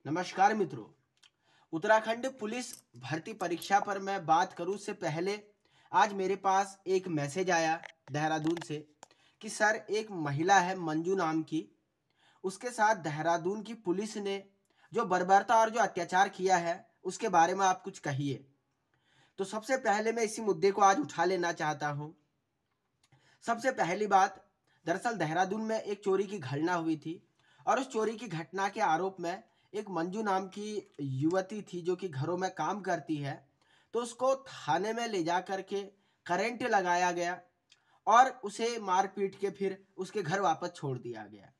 नमस्कार मित्रों। उत्तराखंड पुलिस भर्ती परीक्षा पर मैं बात करूं उससे पहले आज मेरे पास एक मैसेज आया देहरादून से कि सर एक महिला है मंजू नाम की, उसके साथ देहरादून की पुलिस ने जो बर्बरता और जो अत्याचार किया है उसके बारे में आप कुछ कहिए। तो सबसे पहले मैं इसी मुद्दे को आज उठा लेना चाहता हूं। सबसे पहली बात, दरअसल देहरादून में एक चोरी की घटना हुई थी और उस चोरी की घटना के आरोप में एक मंजू नाम की युवती थी जो कि घरों में काम करती है। तो उसको थाने में ले जा कर के करंट लगाया गया और उसे मार पीट के फिर उसके घर वापस छोड़ दिया गया।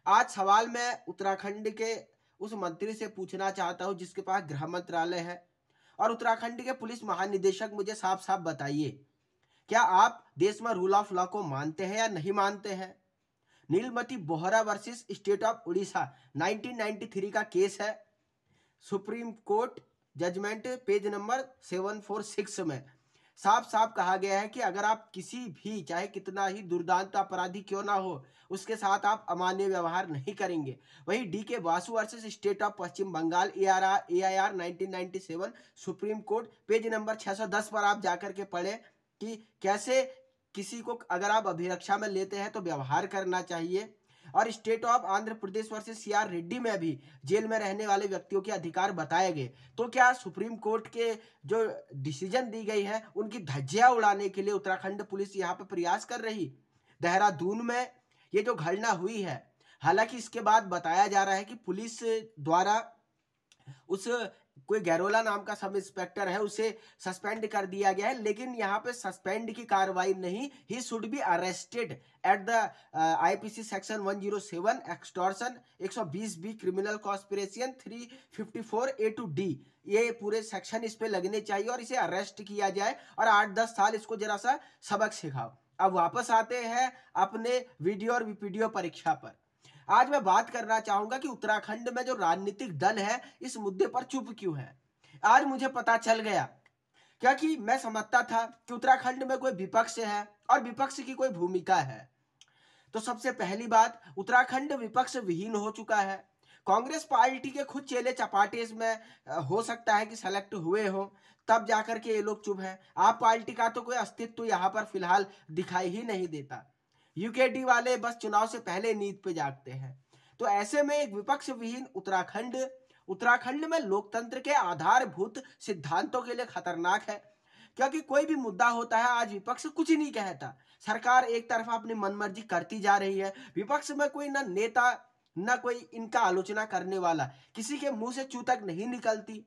आज सवाल मैं उत्तराखंड के उस मंत्री से पूछना चाहता हूं जिसके पास गृह मंत्रालय है, और उत्तराखंड के पुलिस महानिदेशक मुझे साफ साफ बताइए, क्या आप देश में रूल ऑफ लॉ को मानते हैं या नहीं मानते हैं? Nilamati Bohra versus state of Orissa 1993 का केस है। Supreme court judgment page number 746 में साफ साफ कहा गया है कि अगर आप किसी भी चाहे कितना ही दुर्दांत अपराधी क्यों ना हो उसके साथ आप अमान्य व्यवहार नहीं करेंगे। वही D K Basu versus state of Paschim Bangal AIR 1997 supreme court page number 610 पर आप जाकर के पढ़े कि कैसे किसी को अगर आप अभिरक्षा में लेते हैं तो व्यवहार करना चाहिए। और state of Andhra Pradesh versus CR Reddy में भी जेल में रहने वाले व्यक्तियों के अधिकार बताए गए। तो क्या सुप्रीम कोर्ट के जो डिसीजन दी गई है उनकी धज्जियां उड़ाने के लिए उत्तराखंड पुलिस यहाँ पे प्रयास कर रही? देहरादून में ये जो घटना हुई है, हालांकि इसके बाद बताया जा रहा है कि पुलिस द्वारा उस कोई गैरोला नाम का सब इंस्पेक्टर है उसे सस्पेंड कर दिया गया है, लेकिन यहाँ पे सस्पेंड की कार्रवाई नहीं, he should be arrested at the IPC section 107 extortion 120B criminal conspiracy 354A to D, ये पूरे सेक्शन इस पे लगने चाहिए और इसे अरेस्ट किया जाए और 8-10 साल इसको जरा सा सबक सिखाओ। अब वापस आते हैं अपने वीडियो और वीपीडीओ परीक्षा पर। आज मैं बात करना चाहूंगा कि उत्तराखंड में जो राजनीतिक दल है इस मुद्दे पर चुप क्यों है। आज मुझे पता चल गया, क्योंकि मैं समझता था कि उत्तराखंड में कोई विपक्ष है और विपक्ष की कोई भूमिका है। तो सबसे पहली बात, उत्तराखंड विपक्ष विहीन हो चुका है। कांग्रेस पार्टी के खुद चेले चपाटे इसमें हो सकता है कि सेलेक्ट हुए हो, तब जाकर के ये लोग चुप हैं। आप पार्टी का तो कोई अस्तित्व यहाँ पर फिलहाल दिखाई ही नहीं देता। UKD वाले बस चुनाव से पहले नींद पे जागते हैं। तो ऐसे में एक विपक्ष विहीन उत्तराखंड में लोकतंत्र के आधारभूत सिद्धांतों के लिए खतरनाक है, क्योंकि कोई भी मुद्दा होता है आज विपक्ष कुछ नहीं कहता। सरकार एक तरफा अपनी मनमर्जी करती जा रही है, विपक्ष में कोई ना नेता ना कोई इनका आलोचना करने वाला, किसी के मुंह से चू तक नहीं निकलती।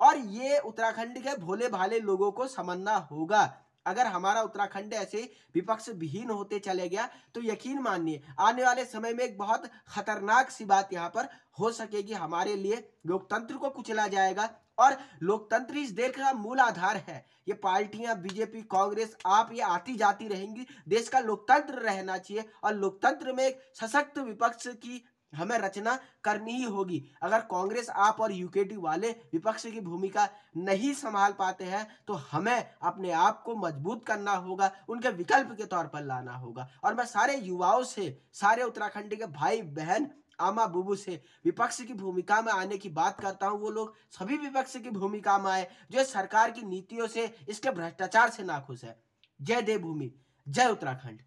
और ये उत्तराखंड के भोले भाले लोगों को समझना होगा। अगर हमारा उत्तराखंड ऐसे विपक्ष विहीन होते चले गया तो यकीन मानिए आने वाले समय में एक बहुत खतरनाक सी बात यहाँ पर हो सकेगी हमारे लिए। लोकतंत्र को कुचला जाएगा और लोकतंत्र इस देश का मूल आधार है। ये पार्टियां बीजेपी कांग्रेस आप ये आती जाती रहेंगी, देश का लोकतंत्र रहना चाहिए और लोकतंत्र में एक सशक्त विपक्ष की हमें रचना करनी ही होगी। अगर कांग्रेस आप और UKD वाले विपक्ष की भूमिका नहीं संभाल पाते हैं तो हमें अपने आप को मजबूत करना होगा, उनके विकल्प के तौर पर लाना होगा। और मैं सारे युवाओं से, सारे उत्तराखंड के भाई बहन आमा बुबू से विपक्ष की भूमिका में आने की बात करता हूं। वो लोग सभी विपक्ष की भूमिका में आए जो सरकार की नीतियों से, इसके भ्रष्टाचार से नाखुश है। जय देवभूमि, जय उत्तराखंड।